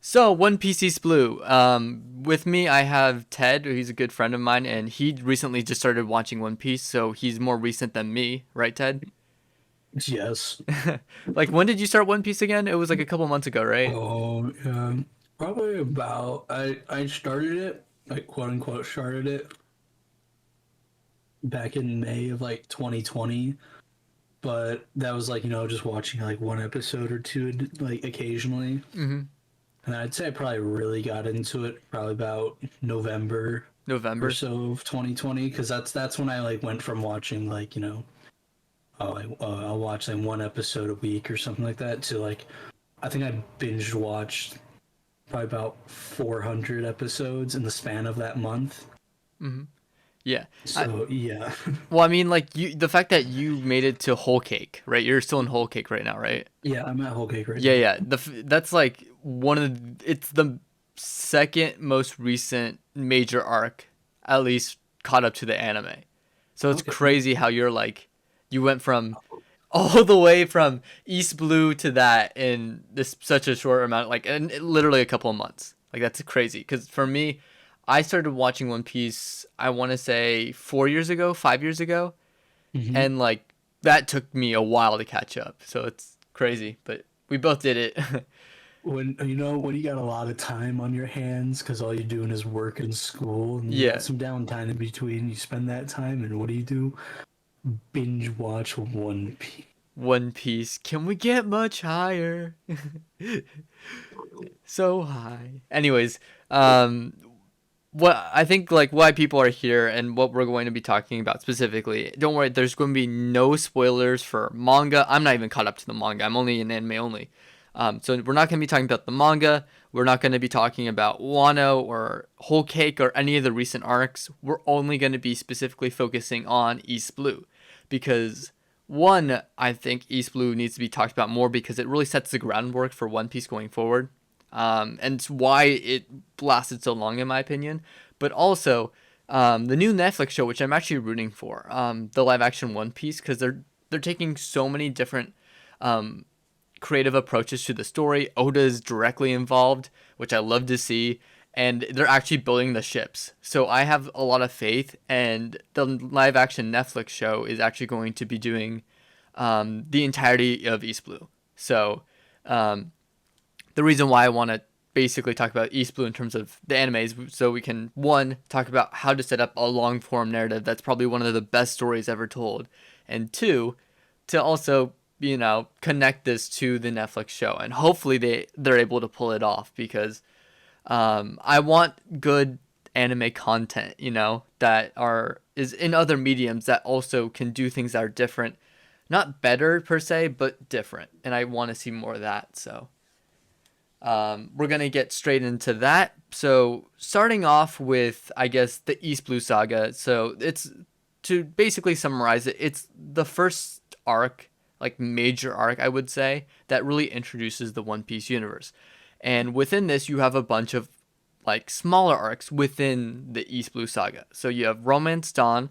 So, One Piece East Blue. With me, I have Ted, he's a good friend of mine, and he recently just started watching One Piece, so he's more recent than me, right, Ted? Yes. Like, when did you start One Piece again? It was like a couple months ago, right? Oh, probably about I started it, like quote unquote started it back in May of like 2020, but that was like, just watching like one episode or two like occasionally. Mm-hmm. And I'd say I probably really got into it probably about November or November. so of 2020 because that's when I like went from watching like, I'll watch like one episode a week or something like that to like I think I binge watched probably about 400 episodes in the span of that month. Mm-hmm. Yeah. I, So yeah, well, I mean, like, the fact that you made it to Whole Cake, right? You're still in Whole Cake right now, right? yeah, I'm at Whole Cake right Yeah, now. yeah. That's like one of it's the second most recent major arc, at least caught up to the anime. So it's Okay, crazy how you went from all the way from East Blue to that in this such a short amount, like in literally a couple of months. Like that's crazy. Because for me, I started watching One Piece. I want to say 4 years ago, 5 years ago, hmm and like that took me a while to catch up. So it's crazy, but we both did it. when you got a lot of time on your hands because all you're doing is work and school, and you got Yeah, some downtime in between, you spend that time, and what do? Binge watch One Piece. One Piece. Can we get much higher? So high. Anyways, um, what I think like why people are here and what we're going to be talking about specifically. Don't worry, there's going to be no spoilers for manga. I'm not even caught up to the manga. I'm only in anime only. So we're not going to be talking about the manga. We're not going to be talking about Wano or Whole Cake or any of the recent arcs. We're only going to be specifically focusing on East Blue because one, I think East Blue needs to be talked about more because it really sets the groundwork for One Piece going forward. And it's why it lasted so long, in my opinion. But also, the new Netflix show, which I'm actually rooting for, the live action One Piece, because they're taking so many different um, creative approaches to the story. Oda is directly involved, which I love to see, and they're actually building the ships. So I have a lot of faith, and the live action Netflix show is actually going to be doing the entirety of East Blue. So um, the reason why I want to basically talk about East Blue in terms of the anime is so we can one talk about how to set up a long form narrative that's probably one of the best stories ever told, and two to also connect this to the Netflix show and hopefully they're able to pull it off because I want good anime content that are is in other mediums that also can do things that are different, not better per se but different, and I want to see more of that. So we're going to get straight into that. So, starting off with, I guess, the East Blue Saga. So, it's to basically summarize it, it's the first arc, like major arc, I would say, that really introduces the One Piece universe. And within this, you have a bunch of like smaller arcs within the East Blue Saga. So, you have Romance Dawn,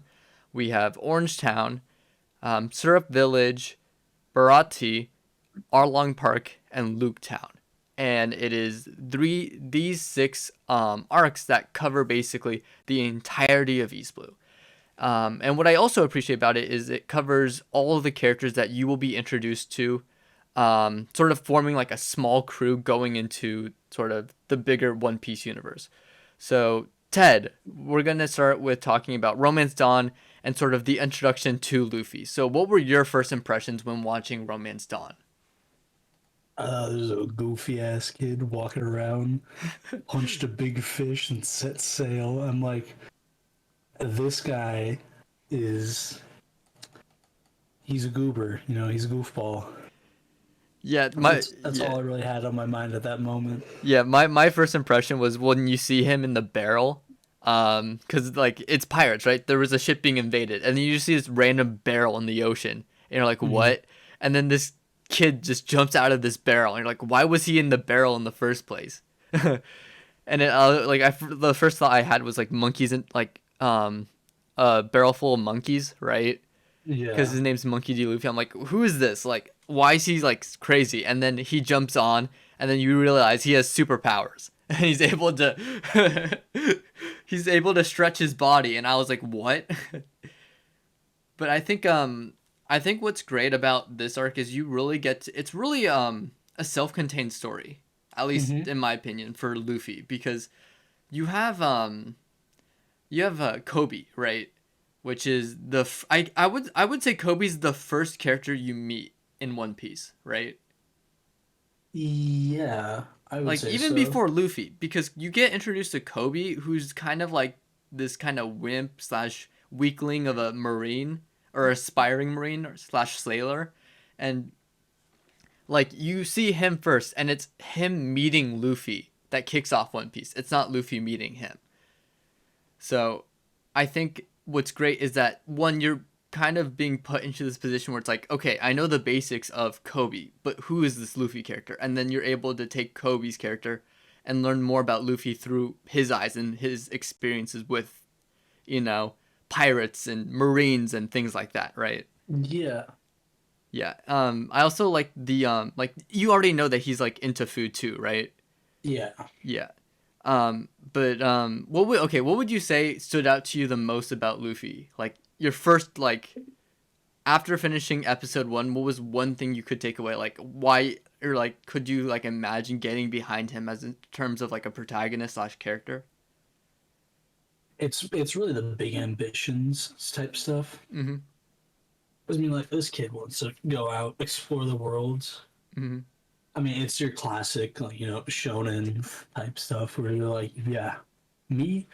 we have Orange Town, Syrup Village, Barati, Arlong Park, and Luke Town, and it is these six arcs that cover basically the entirety of East Blue. And what I also appreciate about it is it covers all of the characters that you will be introduced to, sort of forming like a small crew going into sort of the bigger One Piece universe. So, Ted, we're going to start with talking about Romance Dawn and sort of the introduction to Luffy. So, what were your first impressions when watching Romance Dawn? There's a goofy ass kid walking around, punched a big fish and set sail. I'm like, this guy is he's a goober, he's a goofball. Yeah, my That's yeah. all I really had on my mind at that moment. Yeah, my first impression was when you see him in the barrel, cause like it's pirates, right? There was a ship being invaded, and then you just see this random barrel in the ocean, and you're like, Mhm. what? And then this kid just jumps out of this barrel, and you're like, why was he in the barrel in the first place? And it, the first thought I had was like monkeys and like a barrel full of monkeys, right? Because Yeah. his name's Monkey D. Luffy. I'm like, who is this? Like, why is he like crazy? And then he jumps on, and then you realize he has superpowers and he's able to stretch his body, and I was like, what? But I think what's great about this arc is you really get to, it's really a self-contained story, at least Mm-hmm. in my opinion, for Luffy, because you have Kobe, right? Which is I would say Kobe's the first character you meet in One Piece, right? Yeah, I would Like say even so. before Luffy, because you get introduced to Kobe, who's kind of like this kind of wimp slash weakling of a marine or aspiring marine or slash sailor, and like you see him first, and it's him meeting Luffy that kicks off One Piece. It's not Luffy meeting him. So I think what's great is that one, you're kind of being put into this position where it's like, okay, I know the basics of Kobe, but who is this Luffy character? And then you're able to take Kobe's character and learn more about Luffy through his eyes and his experiences with, you know, pirates and marines and things like that, right? Yeah, Yeah. I also like the like you already know that he's like into food too, right? yeah. Yeah. But what would you say stood out to you the most about Luffy? Like your first like after finishing episode 1, what was one thing you could take away? Like why or like could you like imagine getting behind him as in terms of like a protagonist slash character? It's really the big ambitions type stuff. Mhm. I mean, like this kid wants to go out, explore the world. Mhm. I mean, it's your classic, like, shonen type stuff where you're like, yeah, me,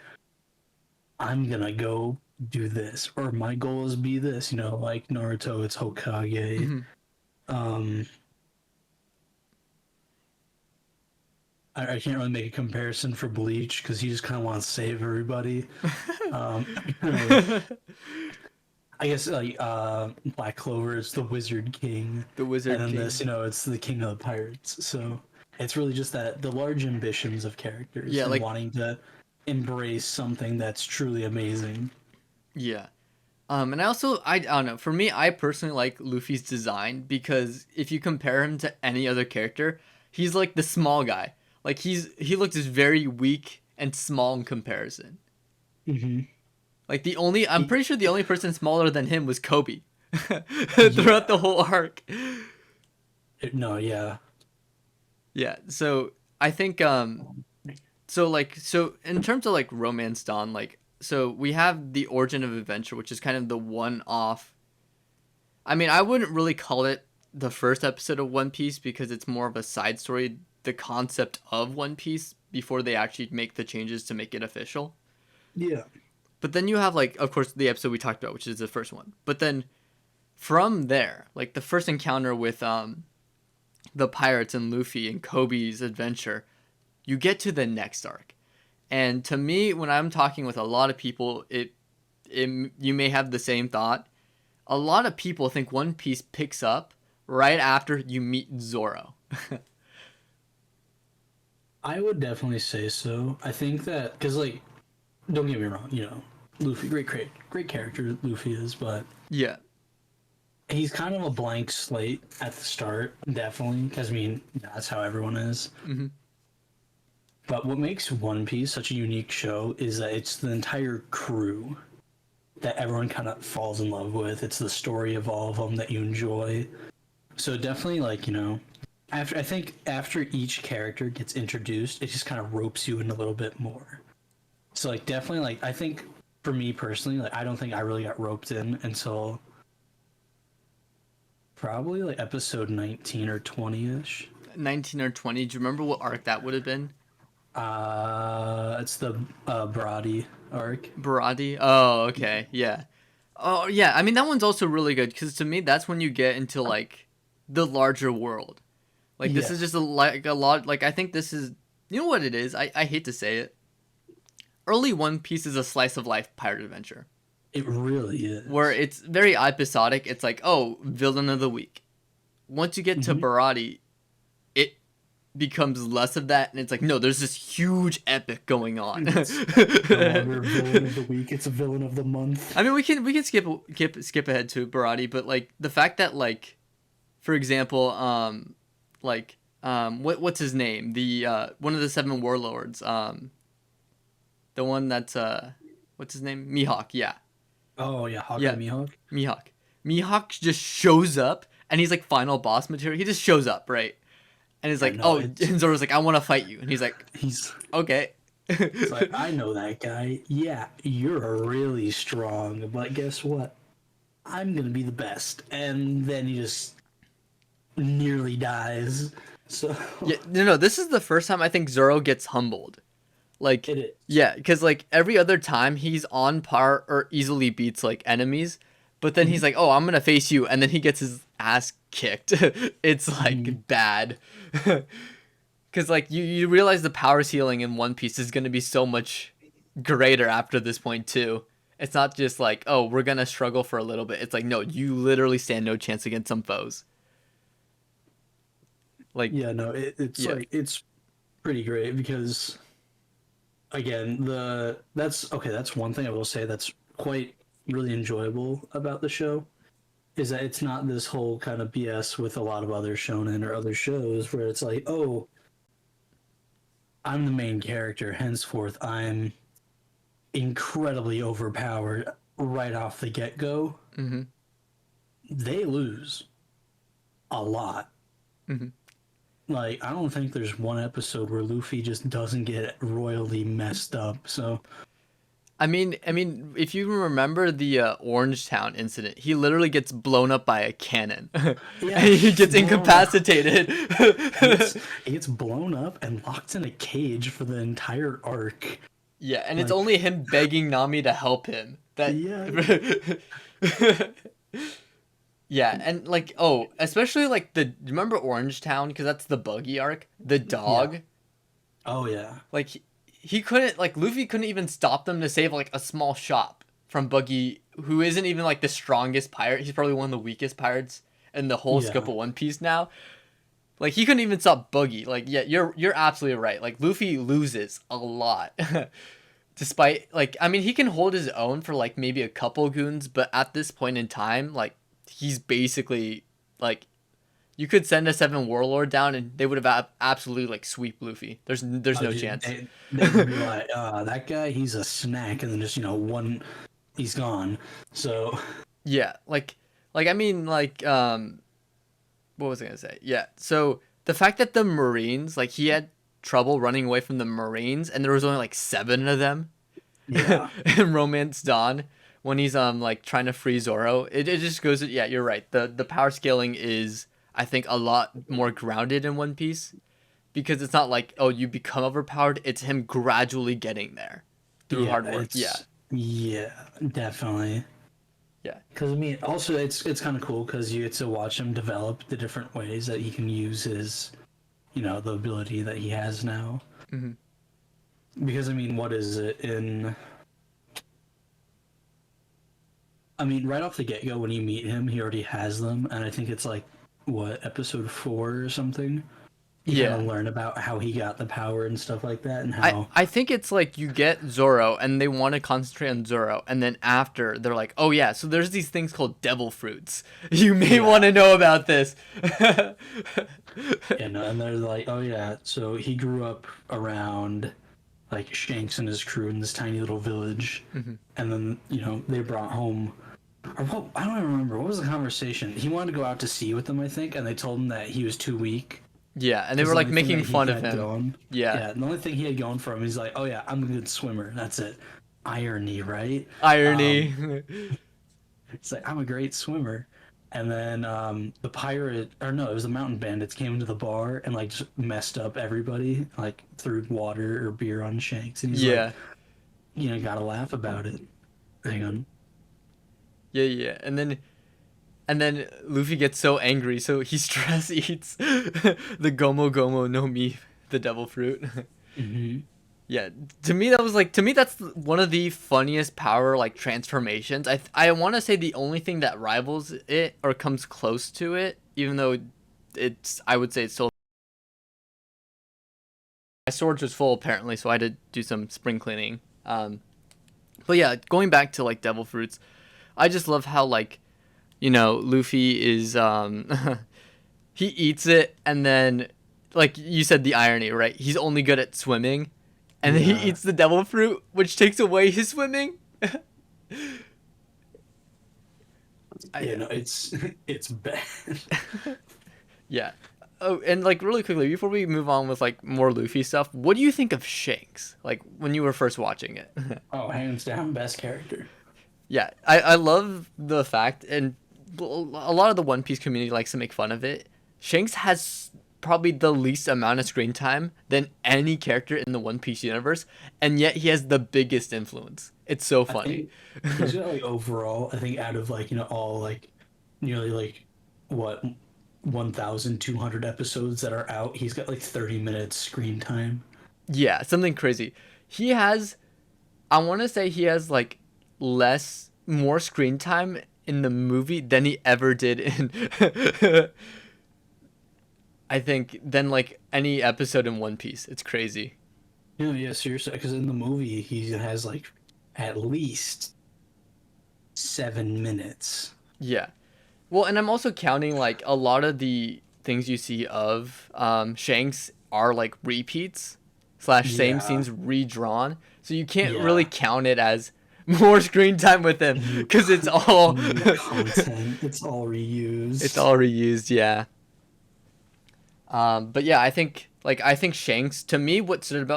I'm gonna go do this, or my goal is be this. Like Naruto, it's Hokage. Mhm. Um, I can't really make a comparison for Bleach because he just kind of wants to save everybody. Um, I guess like Black Clover is the Wizard King, The and Wizard then King. this, it's the King of the Pirates. So it's really just that the large ambitions of characters Yeah, and like wanting to embrace something that's truly amazing. yeah. And I don't know. For me, I personally like Luffy's design because if you compare him to any other character, he's like the small guy. Like he looks very weak and small in comparison. Hmm. Like I'm pretty sure the only person smaller than him was Kobe throughout the Yeah. whole arc. No, yeah. Yeah. So I think so in terms of like Romance Dawn, like so we have the origin of adventure, which is kind of the one off. I mean, I wouldn't really call it the first episode of One Piece because it's more of a side story, the concept of One Piece before they actually make the changes to make it official. Yeah. But then you have like of course the episode we talked about, which is the first one. But then from there, like the first encounter with the pirates and Luffy and Kobe's adventure, you get to the next arc. And to me, when I'm talking with a lot of people, it you may have the same thought. A lot of people think One Piece picks up right after you meet Zoro. I would definitely say so. I think that because, like, don't get me wrong, Luffy, great character Luffy is, but Yeah. he's kind of a blank slate at the start, definitely. Because I mean, that's how everyone is. Hmm. But what makes One Piece such a unique show is that it's the entire crew that everyone kind of falls in love with. It's the story of all of them that you enjoy. So definitely, like, after I think after each character gets introduced, it just kind of ropes you in a little bit more. So like definitely, like, I think for me personally, like, I don't think I really got roped in until probably like episode 19 or 20ish. 19 or 20. Do you remember what arc that would have been? It's the Brody arc. Barati? Oh, okay. Yeah. Oh, yeah. I mean, that one's also really good because to me, that's when you get into like the larger world. Like, this Yeah, is just like a lot. Like, I think this is, you know what it is? I hate to say it. Early One Piece is a slice of life pirate adventure it really where is. it's very episodic. It's like, oh, villain of the week. Once you get to Mm-hmm. Barati, it becomes less of that, and it's like, no, there's this huge epic going on. It's no longer villain of the week; it's a villain of the month. I mean, we can skip ahead to Barati, but like the fact that like, for example, like what's his name? The one of the seven warlords. The one that's what's his name? Mihawk. Yeah, Oh yeah, Hawkeye yeah, Mihawk. Mihawk. Mihawk just shows up, and he's like final boss material. He just shows up, right? And he's Yeah, like, no, oh, it's and Zoro's like, I want to fight you, and he's like, he's okay. it's like I know that guy. Yeah, you're really strong, but guess what? I'm gonna be the best. And then he just nearly dies. So Yeah, no, this is the first time I think Zoro gets humbled. Like, it is. yeah, because like every other time he's on par or easily beats like enemies, but then he's Mhm. like, oh, I'm gonna face you, and then he gets his ass kicked. It's Mhm. like bad. Because like you realize the power ceiling in One Piece is gonna be so much greater after this point too. It's not just like, oh, we're gonna struggle for a little bit. It's like, no, you literally stand no chance against some foes. Like, Yeah, no, it's yeah. like it's pretty great because again, the that's okay, that's one thing I will say that's quite really enjoyable about the show is that it's not this whole kind of BS with a lot of other shonen or other shows where it's like, oh, I'm the main character, henceforth I'm incredibly overpowered right off the get go. Mm-hmm. They lose a lot. Mm-hmm. Like, I don't think there's one episode where Luffy just doesn't get royally messed up. So, I mean, if you remember the Orange Town incident, he literally gets blown up by a cannon, and yeah, he he's gets blown up. incapacitated. He gets blown up and locked in a cage for the entire arc. Yeah, and it's Like, only him begging Nami to help him. That. yeah, Yeah, and like, oh, especially like remember Orange Town, because that's the buggy arc. The yeah. dog, Oh, yeah. like he couldn't, like Luffy couldn't even stop them to save like a small shop from Buggy, who isn't even like the strongest pirate. He's probably one of the weakest pirates in the whole scope Yeah. of One Piece now. Like he couldn't even stop Buggy. Like yeah, you're absolutely right. Like Luffy loses a lot. Despite like I mean he can hold his own for like maybe a couple goons, but at this point in time, like he's basically like you could send a seven warlord down and they would have absolutely like sweep Luffy. There's no chance. They would be like, that guy, he's a snack. And then just, one, he's gone. So, Yeah, like I mean like what was I gonna say? Yeah, so the fact that the Marines like he had trouble running away from the Marines and there was only like seven of them yeah. in Romance Dawn when he's like trying to free Zoro, it just goes yeah, you're right. The power scaling is I think a lot more grounded in One Piece because it's not like oh you become overpowered, it's him gradually getting there through Yeah, hard work. Yeah. yeah, definitely. Yeah. Because I mean, also it's kind of cool because you get to watch him develop the different ways that he can use his, the ability that he has now. Hmm. Because I mean, what is it in? I mean, right off the get go, when you meet him, he already has them, and I think it's like what episode 4 or something. You kind Yeah. of learn about how he got the power and stuff like that, and I, how I think it's like you get Zoro and they want to concentrate on Zoro and then after they're like, oh yeah, so there's these things called devil fruits. You may yeah, want to know about this. and they're like, oh yeah, so he grew up around like Shanks and his crew in this tiny little village, Hmm. and then they brought home. Or what, I don't even remember what was the conversation. He wanted to go out to sea with them, I think, and they told him that he was too weak. Yeah, and they Because were the like only thing making that he fun of had him. going, Yeah. yeah, the only thing he had going for him, he's like, oh yeah, I'm a good swimmer. That's it. Irony, right? Irony. It's like I'm a great swimmer. And then the pirate, or no, it was the mountain bandits came into the bar and like just messed up everybody, like threw water or beer on Shanks, and he's like, Yeah. gotta laugh about it. Hang on. Yeah, yeah. And then Luffy gets so angry, so he stress eats the Gomo Gomo no Mi, the devil fruit. Hmm. Yeah, to me that's one of the funniest power like transformations. I want to say the only thing that rivals it or comes close to it, even though it's I would say it's still my storage was full apparently, so I had to do some spring cleaning. But yeah, going back to like devil fruits, I just love how like Luffy is he eats it and then like you said, the irony, right? He's only good at swimming, and then he Yeah. eats the devil fruit, which takes away his swimming. I, You know, it's bad. yeah. Oh, and like really quickly before we move on with like more Luffy stuff, what do you think of Shanks? Like when you were first watching it? Oh, hands down, best character. Yeah, I love the fact, and a lot of the One Piece community likes to make fun of it. Shanks has probably the least amount of screen time than any character in the One Piece universe, and yet he has the biggest influence. It's so I funny. think he's got like overall, I think out of like, all like nearly like what 1,200 episodes that are out, he's got like 30 minutes screen time. Yeah, something crazy. He has, I want to say he has like more screen time in the movie than he ever did in, I think, than like any episode in One Piece. It's crazy. Yeah, yeah, seriously, because in the movie he has like at least 7 minutes. Yeah. Well, and I'm also counting like a lot of the things you see of Shanks are like repeats slash same Yeah, scenes redrawn, so you can't really yeah. count it as more screen time with him New because it's all new content. It's all it's reused. all reused. Yeah. But yeah, I think Shanks, to me, what stood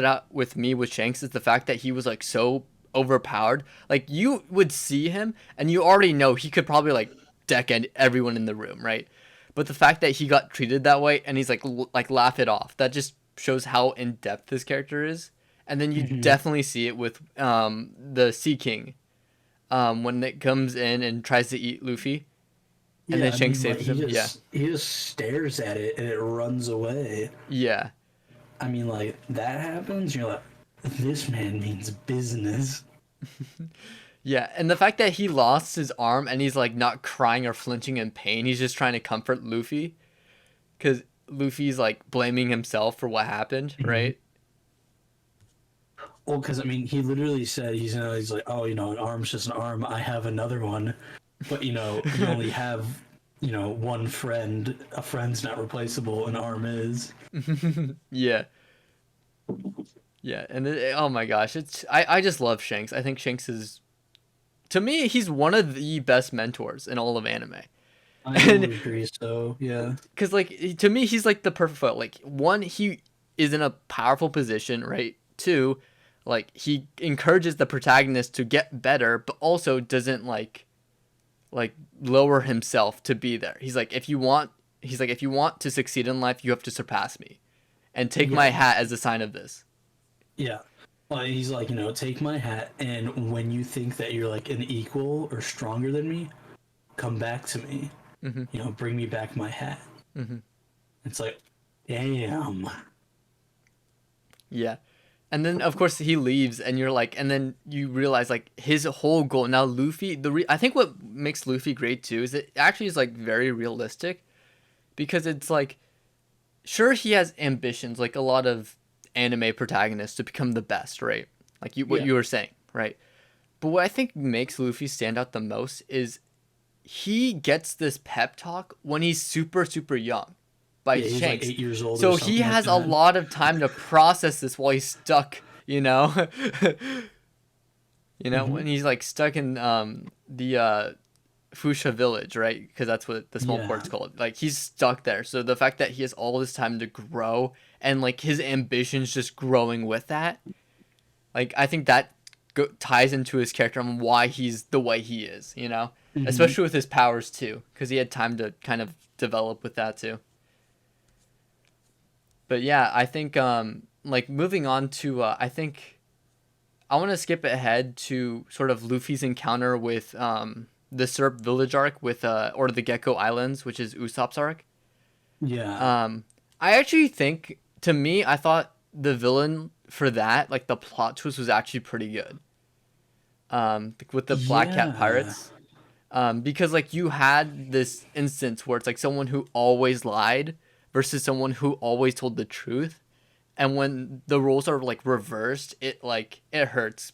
out with me with Shanks is the fact that he was like so overpowered. Like you would see him and you already know he could probably like deck end everyone in the room, right? But the fact that he got treated that way and he's like like laugh it off, that just shows how in depth this character is. And then you Hmm. definitely see it with the Sea King when it comes in and tries to eat Luffy, and then Yeah, I Shanks mean, like saves him. Yeah, he just stares at it and it runs away. yeah. I mean, like that happens. You're like, this man means business. Yeah, and the fact that he lost his arm and he's like not crying or flinching in pain, he's just trying to comfort Luffy because Luffy's like blaming himself for what happened, Mhm. right? Well, because I mean, he literally said he's like, oh, an arm's just an arm. I have another one, but you only have one friend. A friend's not replaceable. An arm is. Yeah, yeah, and oh my gosh, I just love Shanks. I think Shanks is, to me, he's one of the best mentors in all of anime, I and would agree. So yeah, because like to me he's like the perfect foot. Like one, he is in a powerful position, right? Two, like he encourages the protagonist to get better but also doesn't like lower himself to be there. He's like if you want to succeed in life you have to surpass me and take my yeah, hat as a sign of this. yeah. He's like, take my hat, and when you think that you're like an equal or stronger than me, come back to me. Hmm. Bring me back my hat. Hmm. It's like, damn. Yeah. And then of course he leaves and you're like, and then you realize like his whole goal now. Luffy, I think what makes Luffy great too is it actually is like very realistic because it's like, sure, he has ambitions like a lot of anime protagonists to become the best, right? Like what Yeah, you were saying, right? But what I think makes Luffy stand out the most is he gets this pep talk when he's super young by yeah. He's like Shanks. 8 years old or So he something like has a that. lot of time to process this while he's stuck, you know? Hmm. When he's like stuck in the Fusha village, right? Because that's what the small Yeah, port's called. Like he's stuck there. So the fact that he has all this time to grow and like his ambitions just growing with that, like I think that ties into his character and why he's the way he is, hmm, especially with his powers too, because he had time to kind of develop with that too. But yeah, I think like moving on to I think I want to skip ahead to sort of Luffy's encounter with the Syrup Village arc with or the Gecko Islands, which is Usopp's arc. yeah, Um, I actually think, to me, I thought the villain for that, like the plot twist, was actually pretty good. With the Black Cat yeah. pirates, because like you had this instance where it's like someone who always lied versus someone who always told the truth, and when the roles are like reversed, it hurts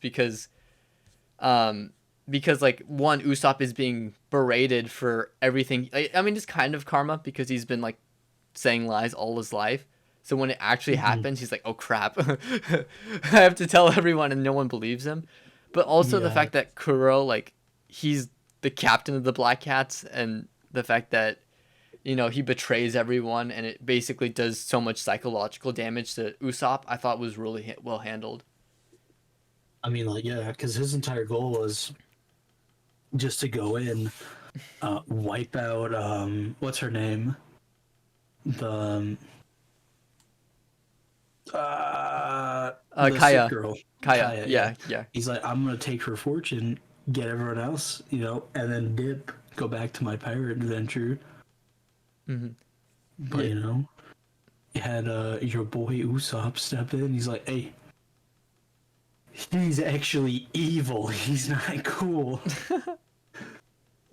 um because like one, Usopp is being berated for everything. I mean, it's kind of karma because he's been like saying lies all his life. So when it actually Mhm. happens, he's like, "Oh crap, I have to tell everyone," and no one believes him. But also the Yeah. fact that Kuro, like, he's the captain of the Black Cats, and the fact that he betrays everyone, and it basically does so much psychological damage to Usopp, I thought was really well handled. I mean, like, yeah, because his entire goal was just to go in, wipe out, what's her name? The, the sick Kaya, girl, Kaya, Kaya, yeah. yeah, yeah. He's like, I'm gonna take her fortune, get everyone else, and then dip, go back to my pirate adventure. Hmm. But, Yeah. you had, your boy Usopp step in. He's like, hey, he's actually evil. He's not cool.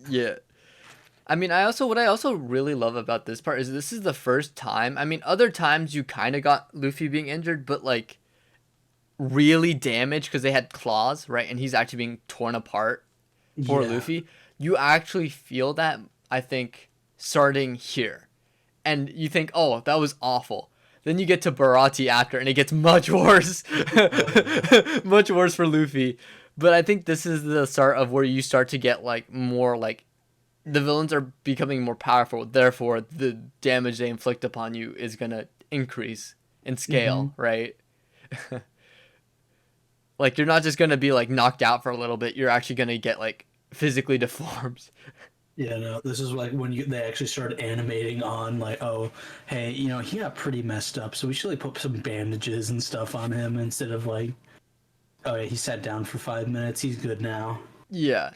Yeah. I mean, what I also really love about this part is this is the first time. I mean, other times you kind of got Luffy being injured, but like really damaged because they had claws, right? And he's actually being torn apart for Yeah. Luffy. You actually feel that, I think, starting here. And you think, "Oh, that was awful." Then you get to Barati after and it gets much worse. Oh yeah. Much worse for Luffy. But I think this is the start of where you start to get like more like the villains are becoming more powerful, therefore the damage they inflict upon you is gonna increase in Mm-hmm. scale, right? Like you're not just gonna be like knocked out for a little bit, you're actually gonna get like physically deformed. Yeah, no, this is like when they actually started animating on like, oh, hey, he got pretty messed up, so we should like put some bandages and stuff on him instead of like, oh yeah, he sat down for 5 minutes, he's good now. Yeah.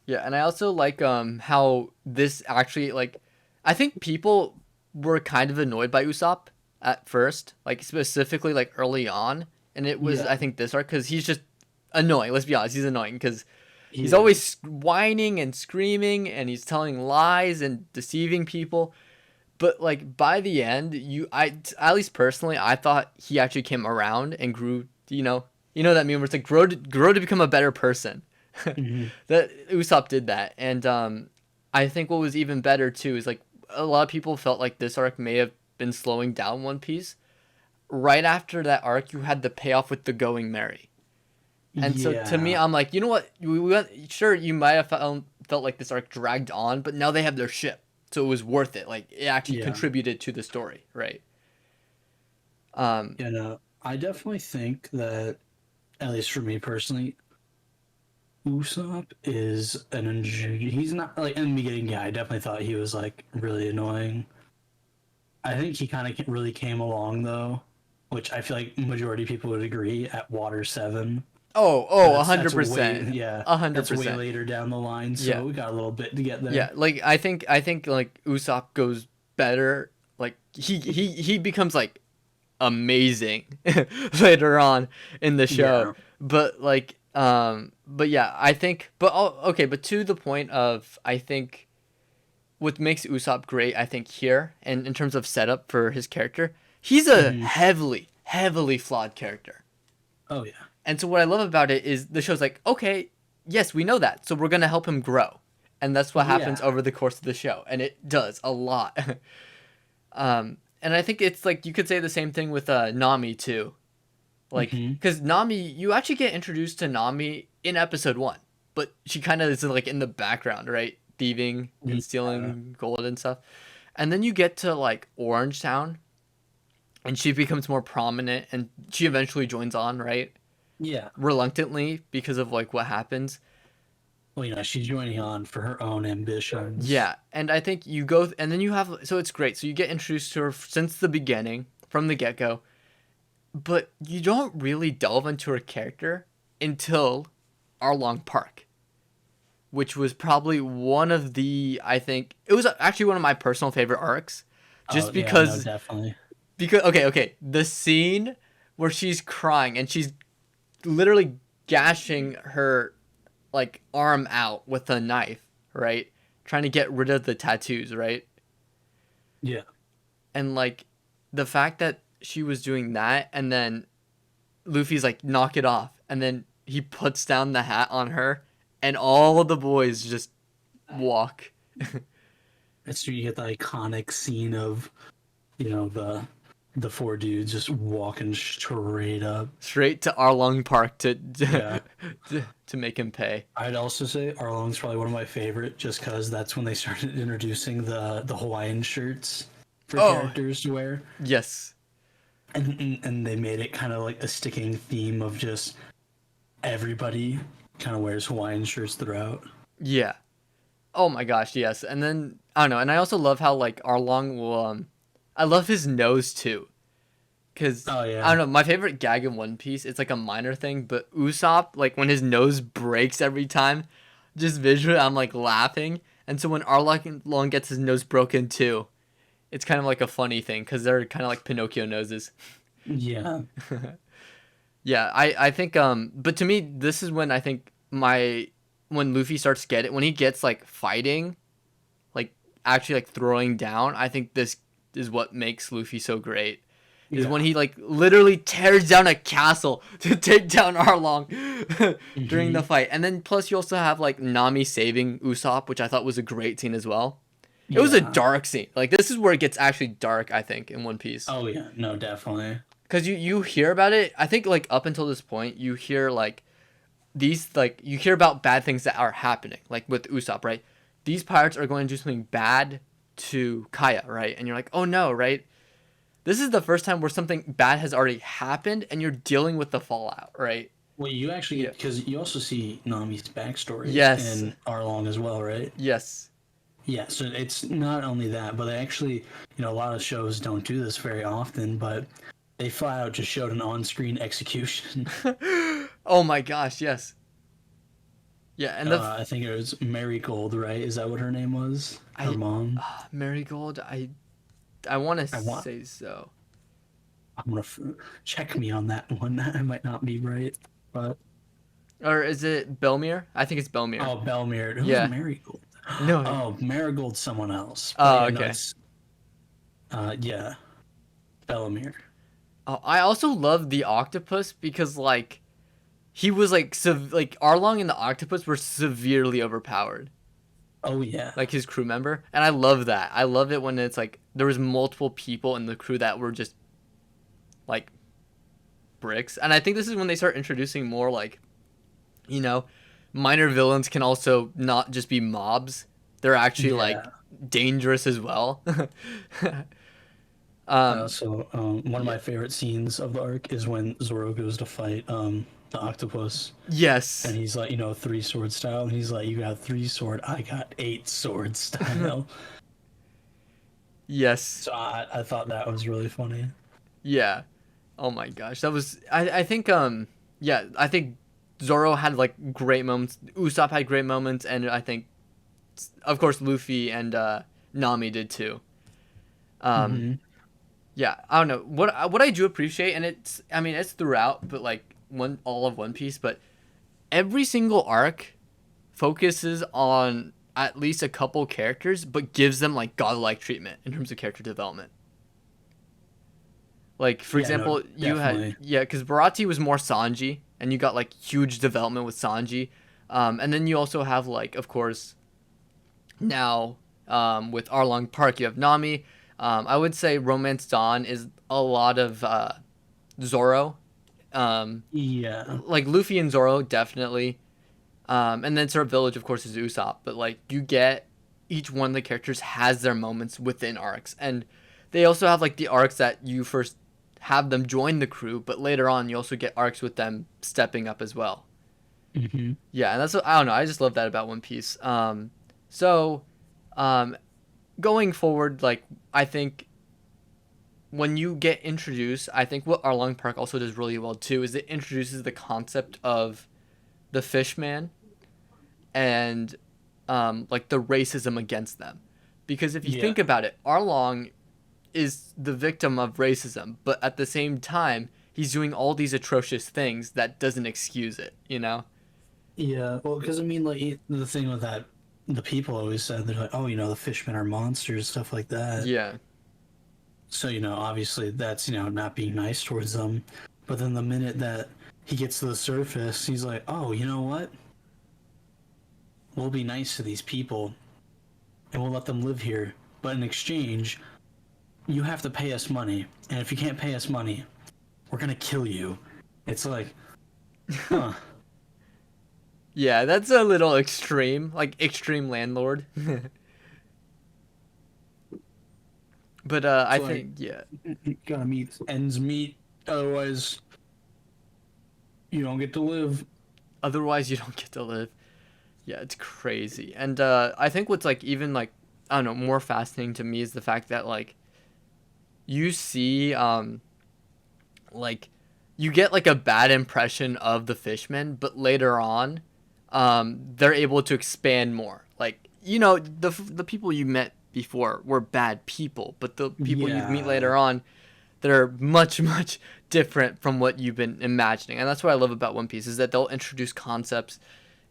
Yeah, and I also like how this actually like I think people were kind of annoyed by Usopp at first, like specifically like early on, and it was Yeah, I think this arc cuz he's just annoying. Let's be honest, he's annoying cuz he he's is. always whining and screaming and he's telling lies and deceiving people. But like by the end, I at least personally, I thought he actually came around and grew, that meme where it's like grow to become a better person. Hmm. That Usopp did that, and I think what was even better too is like a lot of people felt like this arc may have been slowing down One Piece. Right after that arc, you had the payoff with the Going Merry, and so to me, Yeah, I'm like, you know what? Sure, you might have felt like this arc dragged on, but now they have their ship, so it was worth it. Like it actually yeah, contributed to the story, right? Um, I definitely think that, at least for me personally, Usopp is he's not like in the beginning. Yeah, I definitely thought he was like really annoying. I think he kind of really came along though, which I feel like majority of people would agree at Water 7. But a hundred that's way, percent, yeah, a hundred that's way percent. later down the line, so Yeah, we got a little bit to get yeah. there. Like I think like Usopp goes better. Like he becomes like amazing later on in the show. Yeah. But yeah, I think okay, but to the point of I think what makes Usopp great, I think here and in terms of setup for his character, he's a Hmm. heavily flawed character. Oh yeah. And so what I love about it is the show's like, okay, yes, we know that. So we're going to help him grow. And that's what happens Yeah. over the course of the show, and it does a lot. And I think it's like you could say the same thing with Nami too. Like, Hmm. because Nami, you actually get introduced to Nami in episode 1, but she kind of is like in the background, right? Thieving and Yeah. stealing gold and stuff. And then you get to like Orange Town, and she becomes more prominent, and she eventually joins on, right? Yeah. Reluctantly because of like what happens. Well, she's joining on for her own ambitions. Yeah, and I think you go and then you have so it's great. So you get introduced to her since the beginning, from the get go, but you don't really delve into her character until Arlong Park, which was probably one of the I think it was actually one of my personal favorite arcs, Oh just yeah, no, because definitely. okay the scene where she's crying and she's literally gashing her like arm out with a knife, right? Trying to get rid of the tattoos, right? Yeah. And like the fact that she was doing that and then Luffy's like knock it off and then he puts down the hat on her and all of the boys just walk. It's you get the iconic scene of the four dudes just walking straight up. Straight to Arlong Park to Yeah, to make him pay. I'd also say Arlong's probably one of my favorite, just because that's when they started introducing the Hawaiian shirts for Oh, characters to wear, yes. and they made it kind of like a sticking theme of just everybody kind of wears Hawaiian shirts throughout. Yeah. Oh my gosh, yes. And then I don't know, and I also love how like Arlong will I love his nose too. Cause Oh I don't yeah, know, my favorite gag in One Piece, it's like a minor thing, but Usopp, like when his nose breaks every time, just visually I'm like laughing. And so when Arlong gets his nose broken too, it's kind of like a funny thing because they're kind of like Pinocchio noses. yeah, Yeah, I think but to me this is when I think my when Luffy starts get it when he gets like fighting, like actually like throwing down, I think this is what makes Luffy so great. Is when yeah. he like literally tears down a castle to take down Arlong during the Hmm. fight. And then plus you also have like Nami saving Usopp, which I thought was a great scene as well. It was a Yeah. dark scene. Like this is where it gets actually dark, I think, in One Piece. Oh yeah, no, definitely. Cuz you hear about it, I think like up until this point, you hear like these like you hear about bad things that are happening, like with Usopp, right? These pirates are going to do something bad to Kaya, right? And you're like, "Oh no," right? This is the first time where something bad has already happened and you're dealing with the fallout, right? Well, you actually Yeah. get because you also see Nami's backstory Yes. in Arlong as well, right? Yes. Yeah, so it's not only that, but they actually, a lot of shows don't do this very often, but they flat out just showed an on-screen execution. Oh my gosh, yes. Yeah, and I think it was Marigold, right? Is that what her name was? Her I mom. Marigold, I want to I want. say so. I'm gonna check me on that one. I might not be right, but Or is it Belmir? I think it's Belmir. oh, Belmere. Who's Yeah. Marigold? No. Oh, Marigold's someone else. But Oh, yeah, no, okay. it's yeah, Bellemere. Oh, I also love the octopus because like he was like like Arlong and the octopus were severely overpowered. Oh yeah, Like his crew member, and I love that. I love it when it's like there was multiple people in the crew that were just like bricks. And I think this is when they start introducing more like, you know, minor villains can also not just be mobs. They're actually like yeah. dangerous as well. I um also one of yeah. my favorite scenes of the arc is when Zoro goes to fight the octopus, and Yes. he's like, three sword style, and he's like, you got three sword, I got eight sword style. Yes. So I thought that was really funny. Yeah. Oh my gosh. That was I think yeah, I think Zoro had like great moments. Usopp had great moments and I think of course Luffy and Nami did too. Um Hmm. yeah, I don't know. What I do appreciate and it's I mean it's throughout but like one all of One Piece but every single arc focuses on at least a couple characters but gives them like godlike treatment in terms of character development. Like for Yeah, no, example, you had definitely. yeah, because Barati was more Sanji, and you got like huge development with Sanji, and then you also have like of course now with Arlong Park you have Nami. I would say Romance Dawn is a lot of Zoro, Yeah, like Luffy and Zoro definitely, and then Syrup Village of course is Usopp, but like you get each one of the characters has their moments within arcs, and they also have like the arcs that you first have them join the crew, but later on you also get arcs with them stepping up as well. hmm, Yeah, and that's what I don't know. I just love that about One Piece. So um, going forward, like I think when you get introduced, I think what Arlong Park also does really well too is it introduces the concept of the Fishman and like the racism against them. Because if you yeah, think about it, Arlong is the victim of racism, but at the same time, he's doing all these atrocious things that doesn't excuse it, you know? yeah. Well, because I mean, like the thing with that, the people always said they're like, oh, the fishmen are monsters, stuff like that. Yeah. So, obviously that's, not being nice towards them. But then the minute that he gets to the surface, he's like, oh, you know what? We'll be nice to these people. and we'll let them live here. But in exchange, you have to pay us money. And if you can't pay us money, we're gonna kill you. It's like, huh. Yeah, that's a little extreme, like extreme landlord. But I It's like, think yeah. you gotta meet ends meet. Otherwise, you don't get to live. Otherwise, you don't get to live. Yeah, it's crazy. And I think what's like even like I don't know more fascinating to me is the fact that like you see like you get like a bad impression of the fishmen, but later on, they're able to expand more. Like the people you met before were bad people, but the people you meet Yeah. later on, they're much much different from what you've been imagining, and that's what I love about One Piece is that they'll introduce concepts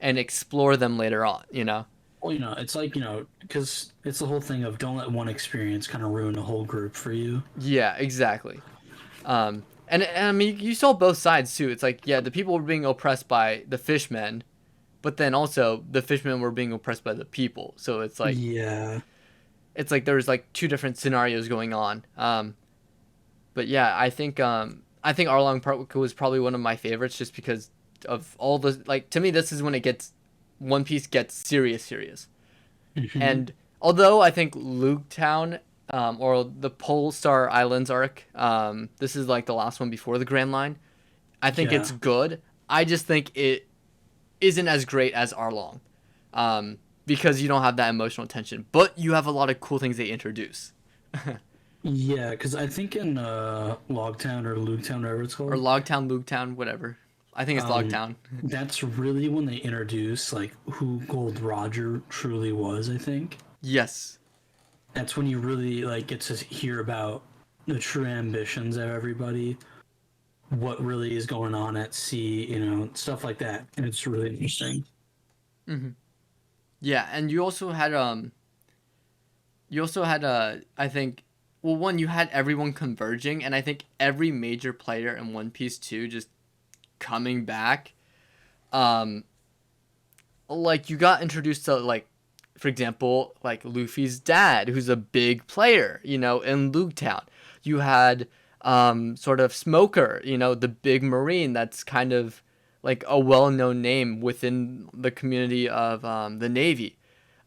and explore them later on. You know. Well, it's like, because it's the whole thing of don't let one experience kind of ruin the whole group for you. Yeah, exactly. And I mean, you saw both sides too. It's like, yeah, the people were being oppressed by the fishmen, but then also the fishmen were being oppressed by the people. So Yeah. it's like there's like two different scenarios going on. But yeah, I think Arlong Park was probably one of my favorites just because of all the like to me this is when it gets One Piece gets serious. Hmm. And although I think Town, or the Pole Star Islands arc, this is like the last one before the Grand Line. I think it's Yeah. good. I just think it isn't as great as Arlong, because you don't have that emotional tension, but you have a lot of cool things they introduce. Yeah, because I think in Logtown or Lugetown, whatever it's Or called, Logtown, Town, whatever. I think it's um, Logtown. that's really when they introduce like who Gold Roger truly was. I think Yes. that's when you really like get to hear about the true ambitions of everybody, what really is going on at sea, stuff like that, and it's really interesting. Hmm. Yeah, and you also had I think well one you had everyone converging, and I think every major player in One Piece 2 just coming back. Um, like you got introduced to like for example like Luffy's dad who's a big player in Town. You had sort of Smoker, the big marine that's kind of like a well-known name within the community of the Navy.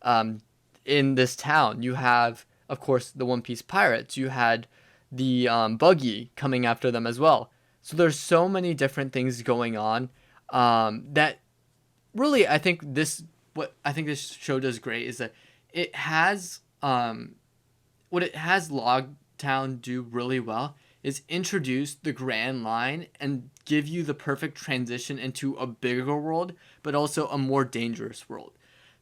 um, in this town you have of course the One Piece pirates. You had the buggy coming after them as well. So there's so many different things going on, that really I think this show does great is that it has what it has Logtown do really well is introduce the Grand Line and give you the perfect transition into a bigger world, but also a more dangerous world.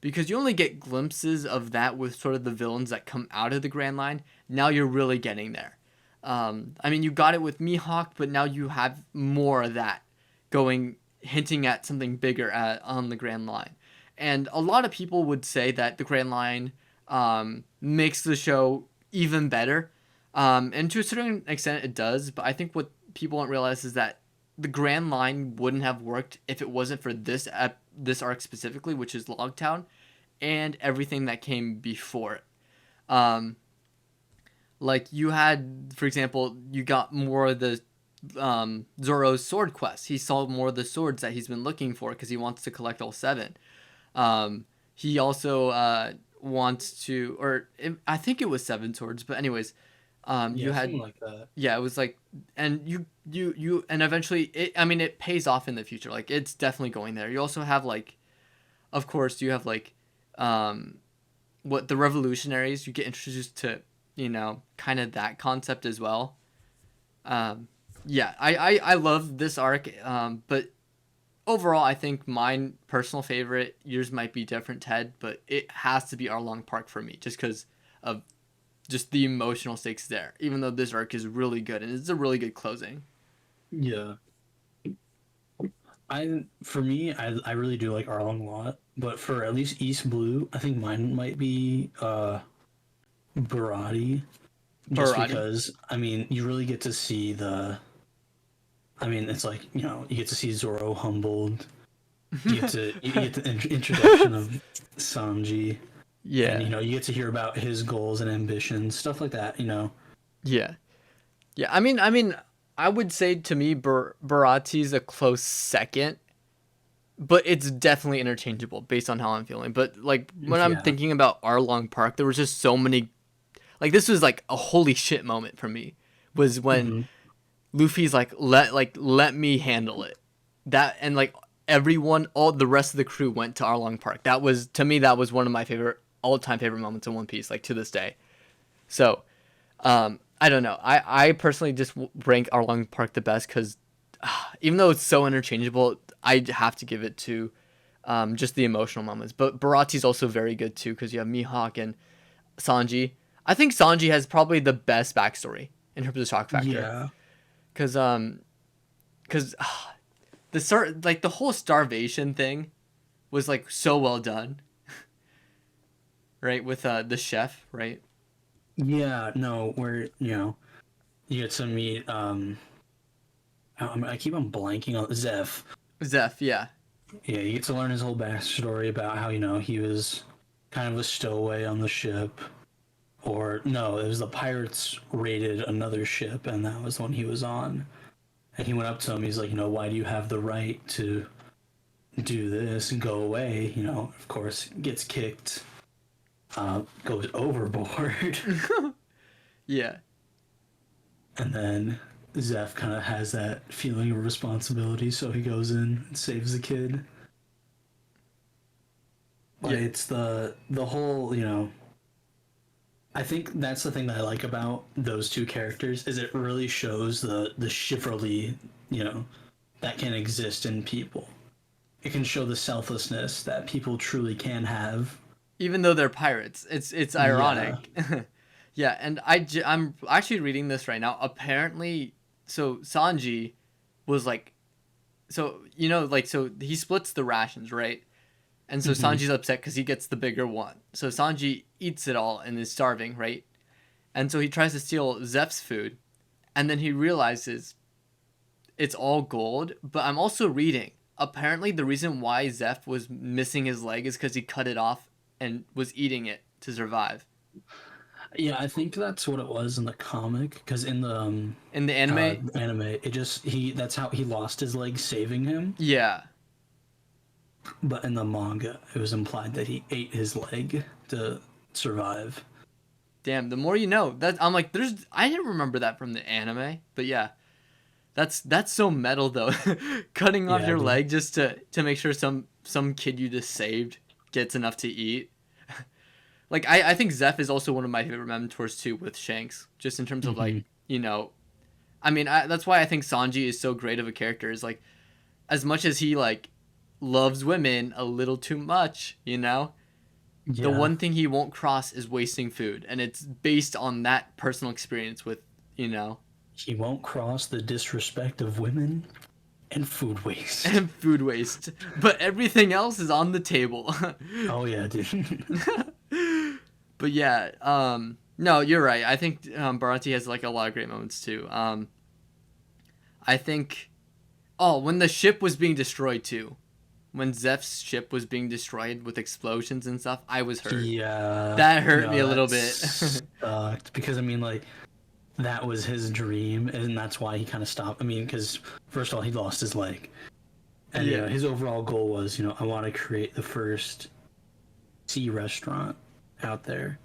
Because you only get glimpses of that with sort of the villains that come out of the Grand Line. Now you're really getting there. I mean, you got it with Mihawk, but now you have more of that going, hinting at something bigger on the Grand Line. And a lot of people would say that the Grand Line makes the show even better. And to a certain extent, it does. But I think what people don't realize is that the Grand Line wouldn't have worked if it wasn't for this arc specifically, which is Logtown, and everything that came before it. Um, like you had, for example, you got more of the Zoro's sword quest. He saw more of the swords that he's been looking for because he wants to collect all seven. He also wants to, I think it was seven swords, but anyways, you Yeah, had, something like that. yeah, it was like, and and eventually, I mean, it pays off in the future. Like, it's definitely going there. You also have, like, of course, you have, like, um, what the revolutionaries, you get introduced to, kind of that concept as well. Um, yeah, I love this arc, but overall, I think mine personal favorite. Yours might be different, Ted, but it has to be Arlong Park for me, just because of just the emotional stakes there. Even though this arc is really good and it's a really good closing. Yeah. For me, I really do like Arlong a lot, but for at least East Blue, I think mine might be Barati, just Barati. because I mean you really get to see I mean it's like you get to see Zoro humbled, you get the introduction of Sanji. and Yeah. you get to hear about his goals and ambitions, stuff like that. Yeah. Yeah. I mean, I would say to me, Barati's a close second, but it's definitely interchangeable based on how I'm feeling. But like when I'm Yeah. thinking about Arlong Park, there was just so many. Like this was like a holy shit moment for me. Was when Hmm. Luffy's like let me handle it. That and like everyone, all the rest of the crew went to Arlong Park. That was to me that was one of my favorite all time favorite moments in One Piece, like to this day. So I don't know. I personally just rank Arlong Park the best because even though it's so interchangeable, I have to give it to just the emotional moments. But Barati's also very good too because you have Mihawk and Sanji. I think Sanji has probably the best backstory in terms of shock factor Yeah. because because the start like the whole starvation thing was like so well done, right? With the chef, right? Yeah. No, where you get to meet I keep on blanking on Zeph. Zeph, yeah, Yeah, you get to learn his whole backstory about how he was kind of a stowaway on the ship, or no, it was the pirates raided another ship, and that was the one he was on. And he went up to him. He's like, why do you have the right to do this and go away? Of course, gets kicked, goes overboard, yeah, and then Zeph kind of has that feeling of responsibility, so he goes in and saves the kid. But yeah. it's the whole, I think that's the thing that I like about those two characters is it really shows the chivalry, that can exist in people. It can show the selflessness that people truly can have. Even though they're pirates, it's Yeah. ironic. Yeah, and I'm actually reading this right now. Apparently, so Sanji was like, so like so he splits the rations, right? And so Hmm. Sanji's upset because he gets the bigger one. So Sanji eats it all and is starving, right? And so he tries to steal Zeph's food, and then he realizes it's all gold. But I'm also reading. Apparently, the reason why Zeph was missing his leg is because he cut it off and was eating it to survive. Yeah, I think that's what it was in the comic because in the In the anime, anime, it just he that's how he lost his leg saving him. yeah. But in the manga, it was implied that he ate his leg to survive. Damn, the more you know. That I'm like, there's I didn't remember that from the anime, but yeah, that's so metal though. Cutting off Yeah, your dude. leg just to make sure some kid you just saved gets enough to eat. Like I think Zeph is also one of my favorite mentors too with Shanks, just in terms of like Hmm. I mean that's why I think Sanji is so great of a character. Is like as much as he like loves women a little too much, the Yeah. one thing he won't cross is wasting food, and it's based on that personal experience with you know He won't cross the disrespect of women and food waste. and food waste, but everything else is on the table. Oh yeah, dude. But yeah, no, you're right. I think Barati has like a lot of great moments too. I think when the ship was being destroyed too, when Zeph's ship was being destroyed with explosions and stuff, I was hurt. Yeah. That hurt me No, a that little bit. sucked because I mean, like, that was his dream, and that's why he kind of stopped. I mean, because first of all, he lost his leg, and Yeah. his overall goal was, I want to create the first sea restaurant out there,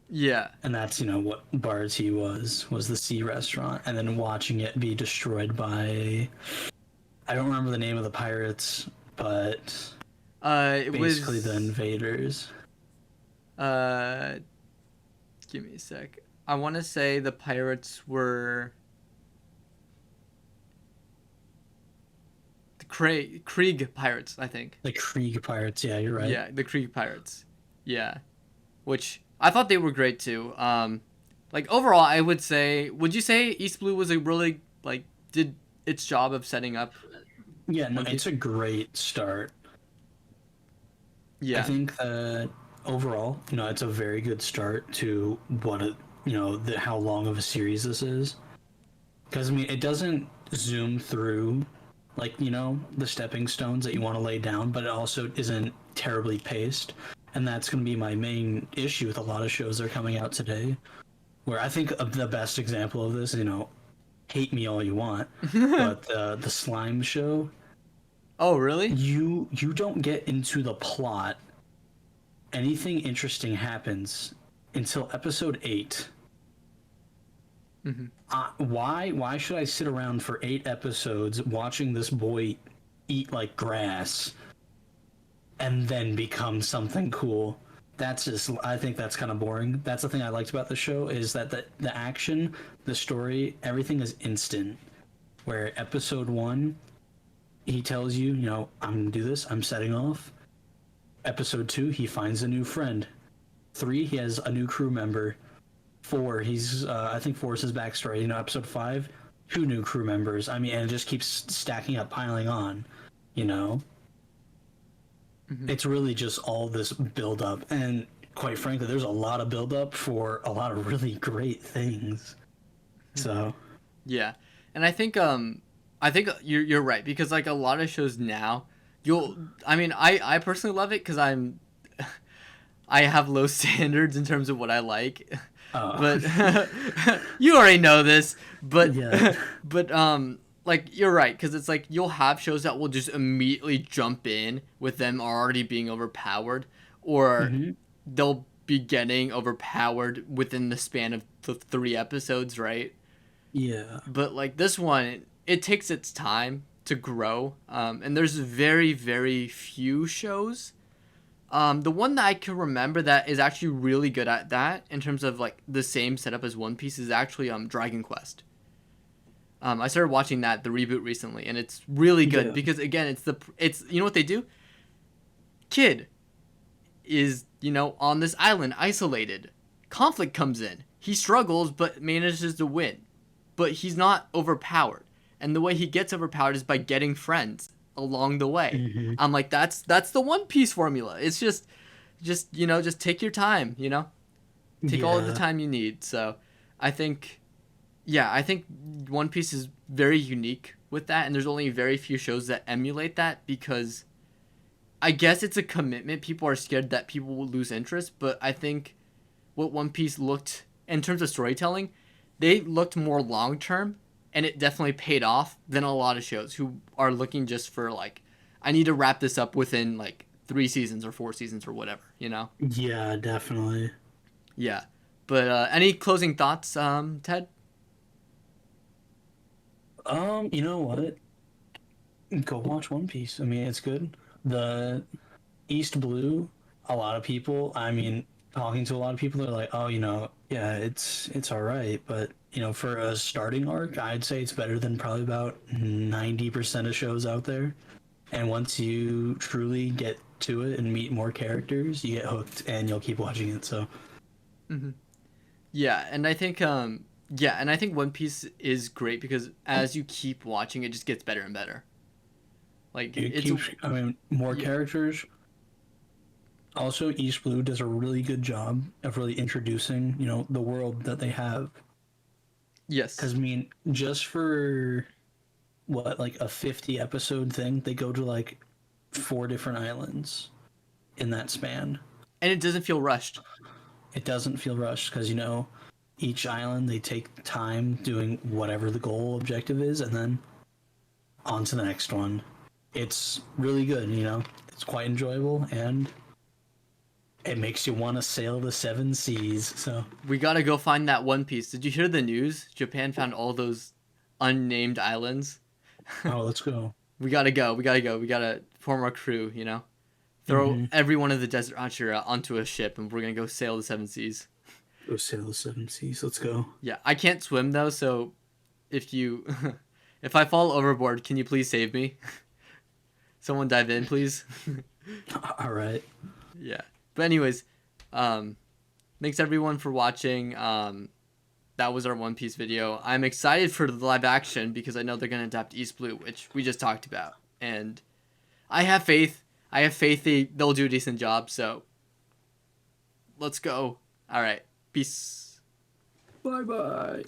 Yeah. and that's what Barty was the sea restaurant, and then watching it be destroyed by I don't remember the name of the pirates, but It basically the was. invaders. Uh, Give me a sec. I want to say the pirates were the Krieg pirates. I think. The Krieg pirates, yeah, you're right. Yeah, the Krieg pirates. Yeah, which I thought they were great too. Like overall, I would say. Would you say East Blue was a really like did its job of setting up Yeah, no, One it's Piece? a great start. I Yeah. think that overall, it's a very good start to what how long of a series this is. Because I mean, it doesn't zoom through like the stepping stones that you want to lay down, but it also isn't terribly paced. And that's going to be my main issue with a lot of shows that are coming out today. Where I think of the best example of this, hate me all you want, but the slime show, Oh, really? you don't get into the plot. Anything interesting happens until episode 8. Hmm. Why should I sit around for 8 episodes watching this boy eat like grass and then become something cool? That's just, I think that's kind of boring. That's the thing I liked about the show, is that the action, the story, everything is instant. Where episode 1, he tells you, I'm gonna do this, I'm setting off. Episode 2, he finds a new friend. 3, he has a new crew member. 4, I think 4 is his backstory. Episode 5, 2 new crew members. I mean, and it just keeps stacking up, piling on. You know, Hmm. it's really just all this build up, and quite frankly, there's a lot of build up for a lot of really great things. So, Yeah, and I think you're right because like a lot of shows now, I mean I personally love it because I have low standards in terms of what I like, uh, but you already know this. But yeah, but like you're right because it's like you'll have shows that will just immediately jump in with them already being overpowered, or hmm, they'll be getting overpowered within the span of the 3 episodes, right? yeah, But like this one, it takes its time to grow, and there's very very few shows. The one that I can remember that is actually really good at that in terms of like the same setup as One Piece is actually Dragon Quest. I started watching that the reboot recently, and it's really good yeah. because again, it's you know what they do? Kid is on this island isolated. Conflict comes in. He struggles but manages to win, but he's not overpowered. And the way he gets overpowered is by getting friends along the way. Hmm. I'm like, that's the One Piece formula. It's just take your time. Take all of the Yeah. time you need. So, I think, yeah, I think One Piece is very unique with that, and there's only very few shows that emulate that because I guess it's a commitment. People are scared that people will lose interest, but I think what One Piece looked in terms of storytelling, they looked more long term, and it definitely paid off than a lot of shows who are looking just for like, I need to wrap this up within like 3 seasons or 4 seasons or whatever, you know? Yeah, definitely. Yeah. But any closing thoughts, Ted? You know what? Go watch One Piece. I mean, it's good. The East Blue, a lot of people, I mean, talking to a lot of people, they're like, oh, yeah, it's all right. But, for a starting arc, I'd say it's better than probably about 90% of shows out there. And once you truly get to it and meet more characters, you get hooked and you'll keep watching it. So, Hmm. Yeah, and I think One Piece is great because as you keep watching, it just gets better and better. Like it it's keeps, I mean, more yeah, characters. Also, East Blue does a really good job of really introducing, the world that they have. yes. Because, I mean, just for what, like a 50 episode thing, they go to like 4 different islands in that span. And it doesn't feel rushed. It doesn't feel rushed because, each island they take time doing whatever the goal objective is and then on to the next one. It's really good. It's quite enjoyable and it makes you want to sail the 7 seas. So, We gotta go find that One Piece. Did you hear the news? Japan found all those unnamed islands. oh, let's go. We gotta go. We gotta go. We gotta form our crew. Throw Mm-hmm. every one of the Desert Archer onto a ship, and we're gonna go sail the 7 seas. Go sail the 7 seas. Let's go. Yeah, I can't swim though, so if you, if I fall overboard, can you please save me? Someone dive in, please. All right. Yeah. But anyways, um, thanks everyone for watching. That was our One Piece video. I'm excited for the live action because I know they're gonna adapt East Blue, which we just talked about, and I have faith. I have faith they'll do a decent job. So let's go. All right. Peace. Bye bye.